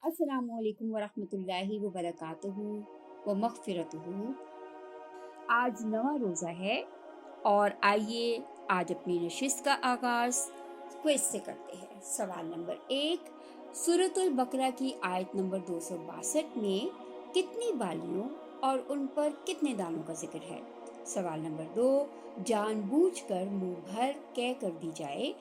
अस्सलामु अलैकुम वरहमतुल्लाहि वबरकातुहू व मग़फ़िरतुहू। आज नवा रोज़ा है और आइए आज अपनी नशिस्त का आगाज़ क्विज़ से करते हैं। सवाल नंबर 1, सूरतुल बकरा की आयत नंबर 262 में कितनी बालियों और उन पर कितने दानों का ज़िक्र है? सवाल नंबर 2, जानबूझकर मुँह भर कै कर दी जाए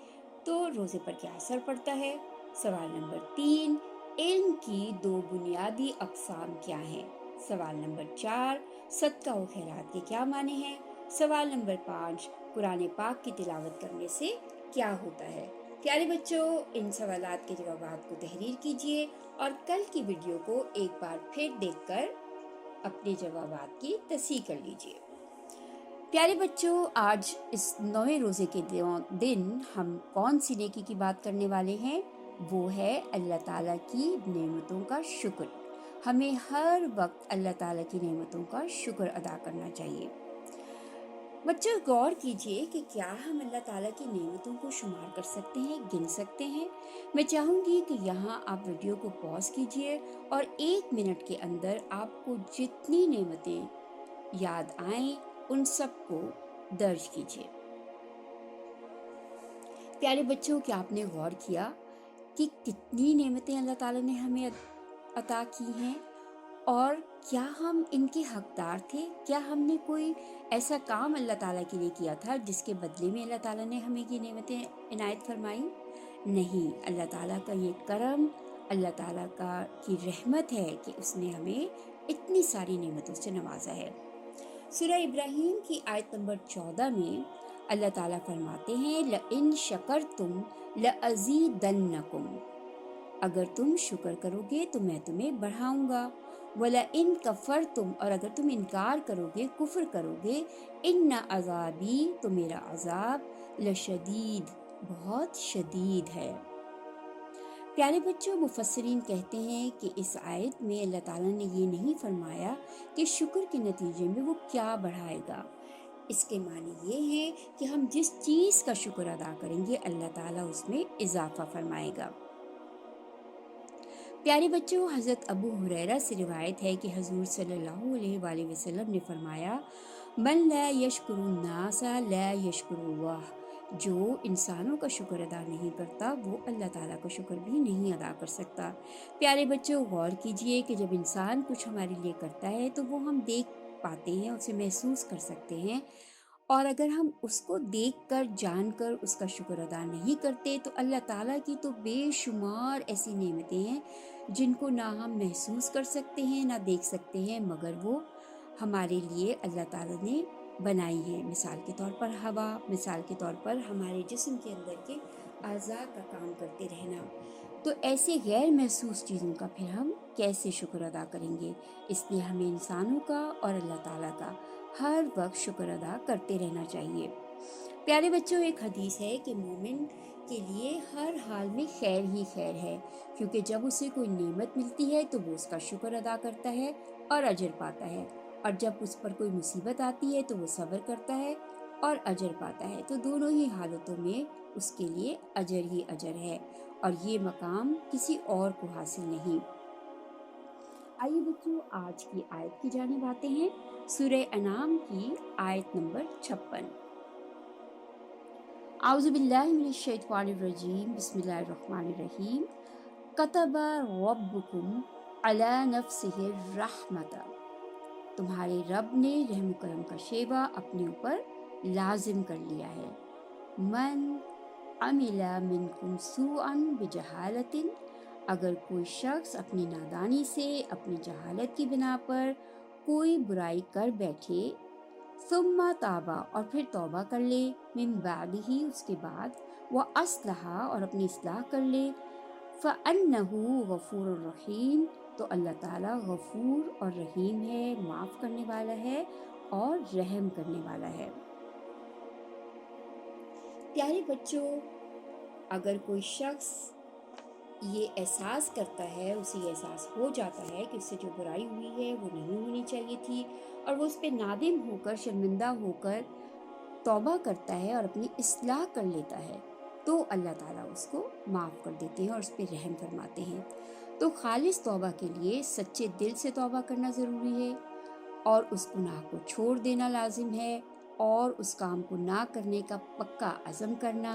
तो रोज़े पर क्या असर पड़ता है? सवाल नंबर 3, इल्म की 2 बुनियादी अक़साम क्या हैं? सवाल नंबर 4, सदका व खैरात के क्या माने हैं? सवाल नंबर 5, कुरान पाक की तिलावत करने से क्या होता है? प्यारे बच्चों, इन सवालात के जवाबात को तहरीर कीजिए और कल की वीडियो को एक बार फिर देखकर अपने जवाबात की तस्हीह कर लीजिए। प्यारे बच्चों, आज इस नौवें रोज़े के दिन हम कौन सी नेकी की बात करने वाले हैं? वो है अल्लाह ताला की नेमतों का शुक्र। हमें हर वक्त अल्लाह ताला की नेमतों का शुक्र अदा करना चाहिए। बच्चों, गौर कीजिए कि क्या हम अल्लाह ताला की नेमतों को शुमार कर सकते हैं, गिन सकते हैं? मैं चाहूँगी कि यहाँ आप वीडियो को पॉज कीजिए और 1 मिनट के अंदर आपको जितनी नेमतें याद आएं उन सबको दर्ज कीजिए। प्यारे बच्चों, क्या आपने गौर किया कि कितनी नेमतें अल्लाह ताला ने हमें अता की हैं और क्या हम इनके हकदार थे? क्या हमने कोई ऐसा काम अल्लाह ताला के लिए किया था जिसके बदले में अल्लाह ताला ने हमें ये नेमतें इनायत फरमाई? नहीं, अल्लाह ताला का ये करम, अल्लाह ताला की रहमत है कि उसने हमें इतनी सारी नेमतों से नवाजा है। सूरह इब्राहीम की आयत नंबर 14 में अल्लाह ताला फरमाते हैं, लइन शकरतुम लअज़ीदन्नकुम, अगर तुम शुक्र करोगे तो मैं तुम्हें बढ़ाऊंगा। वला इन कफरतुम, और अगर तुम इनकार करोगे, कुफ्र करोगे, इन्ना अज़ाबी, तो मेरा अज़ाब लशदीद, बहुत शदीद है। प्यारे बच्चों, मुफस्सिरीन कहते हैं कि इस आयत में अल्लाह ताला ने ये नहीं फरमाया कि शुक्र के नतीजे में वो क्या बढ़ाएगा। इसके माने ये हैं कि हम जिस चीज़ का शुक्र अदा करेंगे अल्लाह ताला उसमें इजाफा फरमाएगा। प्यारे बच्चों, हज़रत अबू हुरैरा से रिवायत है कि हजूर सल्लल्लाहु अलैहि वसल्लम ने फरमाया, मन ला यशकुरुन्नासा ला यशकुरुल्लाह, जो इंसानों का शुक्र अदा नहीं करता वो अल्लाह ताला का शुक्र भी नहीं अदा कर सकता। प्यारे बच्चों, गौर कीजिए कि जब इंसान कुछ हमारे लिए करता है तो वो हम देख पाते हैं, उसे महसूस कर सकते हैं, और अगर हम उसको देखकर जानकर उसका शुक्र अदा नहीं करते तो अल्लाह ताला की तो बेशुमार ऐसी नेमतें हैं जिनको ना हम महसूस कर सकते हैं ना देख सकते हैं, मगर वो हमारे लिए अल्लाह ताला ने बनाई हैं। मिसाल के तौर पर हवा, मिसाल के तौर पर हमारे जिस्म के अंदर के अज़ा का काम करते रहना। तो ऐसे गैर महसूस चीज़ों का फिर हम कैसे शुक्र अदा करेंगे? इसलिए हमें इंसानों का और अल्लाह ताला का हर वक्त शुक्र अदा करते रहना चाहिए। प्यारे बच्चों, एक हदीस है कि मोमिन के लिए हर हाल में खैर ही खैर है, क्योंकि जब उसे कोई नेमत मिलती है तो वो उसका शुक्र अदा करता है और अजर पाता है, और जब उस पर कोई मुसीबत आती है तो वो सब्र करता है और अजर पाता है। तो दोनों ही हालतों में उसके लिए अजर ही अजर है और ये मकाम किसी और को हासिल नहीं। आइए बच्चों, आज की आयत की जानिब आते हैं। सूरह अनाम की आयत नंबर 56। आउज़ु बिल्लाहि मिनश शैतानिर रजीम, बिस्मिल्लाहिर रहमानिर रहीम। कतबा रब्बुकुम अला नफ्सिहिर रहमता, तुम्हारे रब ने रहम करम का शेवा अपने ऊपर लाजिम कर लिया है। मन अमिला मिनकुम सूअन बिजहालतिन, अगर कोई शख्स अपनी नादानी से, अपनी जहालत की बिना पर कोई बुराई कर बैठे, सुम्मा ताबा, और फिर तौबा कर ले, मिन बादिही, उसके बाद, व अस्लहा, और अपनी इस्लाह कर ले, फ़अन्नहु गफ़ूरुर रहीम, तो अल्लाह ताला गफ़ूर और रहीम है, माफ़ करने वाला है और रहम करने वाला है। प्यारे बच्चों, अगर कोई शख्स ये एहसास करता है, उसे ये एहसास हो जाता है कि उससे जो बुराई हुई है वो नहीं होनी चाहिए थी, और वो उस पर नादिम होकर, शर्मिंदा होकर तौबा करता है और अपनी इस्लाह कर लेता है, तो अल्लाह ताला उसको माफ़ कर देते हैं और उस पर रहम फरमाते हैं। تو خالص توبہ کے لیے سچے دل سے توبہ کرنا ضروری ہے اور اس گناہ کو چھوڑ دینا لازم ہے، اور اس کام کو نہ کرنے کا پکا عزم کرنا،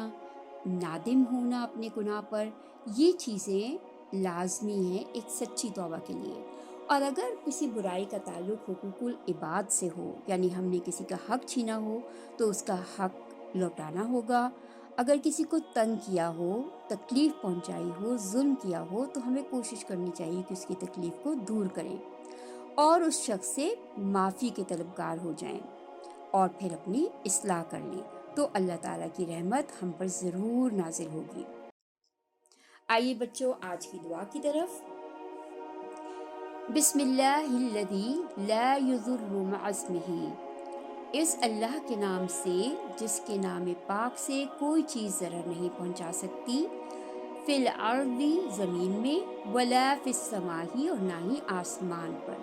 نادم ہونا اپنے گناہ پر، یہ چیزیں لازمی ہیں ایک سچی توبہ کے لیے۔ اور اگر کسی برائی کا تعلق حقوق العباد سے ہو، یعنی ہم نے کسی کا حق چھینا ہو تو اس کا حق لوٹانا ہوگا، اگر کسی کو تنگ کیا ہو، تکلیف پہنچائی ہو، ظلم کیا ہو، تو ہمیں کوشش کرنی چاہیے کہ اس کی تکلیف کو دور کریں اور اس شخص سے معافی کے طلبگار ہو جائیں اور پھر اپنی اصلاح کر لیں، تو اللہ تعالیٰ کی رحمت ہم پر ضرور نازل ہوگی۔ آئیے بچوں آج کی دعا کی طرف۔ بسم اللہ الذی لا یضر مع اسمہ، اس اللہ کے نام سے جس کے نام پاک سے کوئی چیز ضرر نہیں پہنچا سکتی، فی الارض زمین میں، ولا فی السماء اور نہ ہی آسمان پر،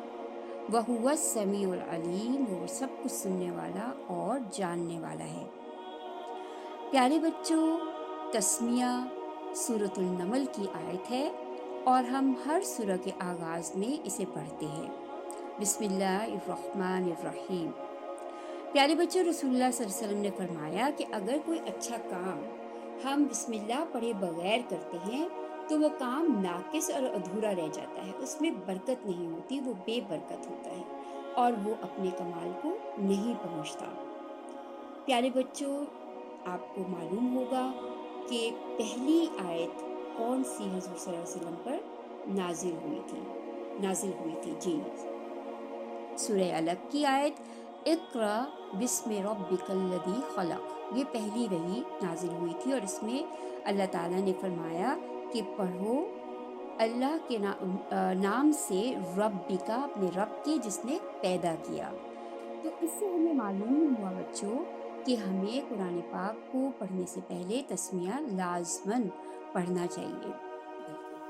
وہو السمیع العلیم، وہ سب کچھ سننے والا اور جاننے والا ہے۔ پیارے بچوں، تسمیہ سورۃ النمل کی آیت ہے اور ہم ہر سورہ کے آغاز میں اسے پڑھتے ہیں۔ بسم اللہ الرحمن الرحیم۔ پیارے بچوں، رسول اللہ صلی اللہ علیہ وسلم نے فرمایا کہ اگر کوئی اچھا کام ہم بسم اللہ پڑھے بغیر کرتے ہیں تو وہ کام ناقص اور ادھورا رہ جاتا ہے، اس میں برکت نہیں ہوتی، وہ بے برکت ہوتا ہے اور وہ اپنے کمال کو نہیں پہنچتا۔ پیارے بچوں، آپ کو معلوم ہوگا کہ پہلی آیت کون سی حضور صلی اللہ علیہ وسلم پر نازل ہوئی تھی؟ جی، سورہ علق کی آیت اقرا بسم ربک الذی خلق، یہ پہلی وحی نازل ہوئی تھی اور اس میں اللہ تعالیٰ نے فرمایا کہ پڑھو اللہ کے نام سے، ربک، اپنے رب کے جس نے پیدا کیا۔ تو اس سے ہمیں معلوم ہوا بچوں کہ ہمیں قرآن پاک کو پڑھنے سے پہلے تسمیہ لازماً پڑھنا چاہیے۔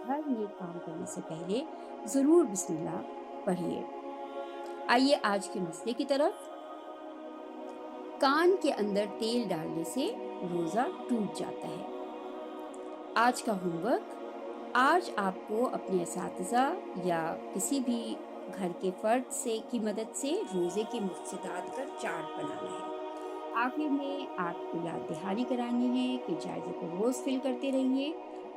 ہر نیک کام کرنے سے پہلے ضرور بسم اللہ پڑھیے۔ آئیے آج کے مسئلے کی طرف۔ کان کے اندر تیل ڈالنے سے روزہ ٹوٹ جاتا ہے۔ آج کا ہوم ورک، آج آپ کو اپنے اساتذہ یا کسی بھی گھر کے فرد کی مدد سے روزے کے مفسدات کا چارٹ بنانا ہے۔ آخر میں آپ کو یاد دہانی کرانی ہے کہ جائزے کو روز فل کرتے رہیے،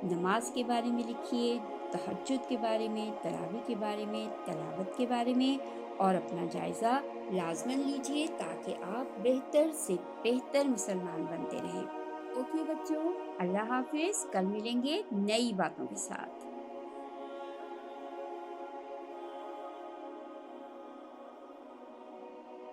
نماز کے بارے میں لکھیے، تہجد کے بارے میں، تراویح کے بارے میں، تلاوت کے بارے میں، اور اپنا جائزہ لازماً لیجیے تاکہ آپ بہتر سے بہتر مسلمان بنتے رہیں۔ اوکے بچوں، اللہ حافظ، کل ملیں گے نئی باتوں کے ساتھ۔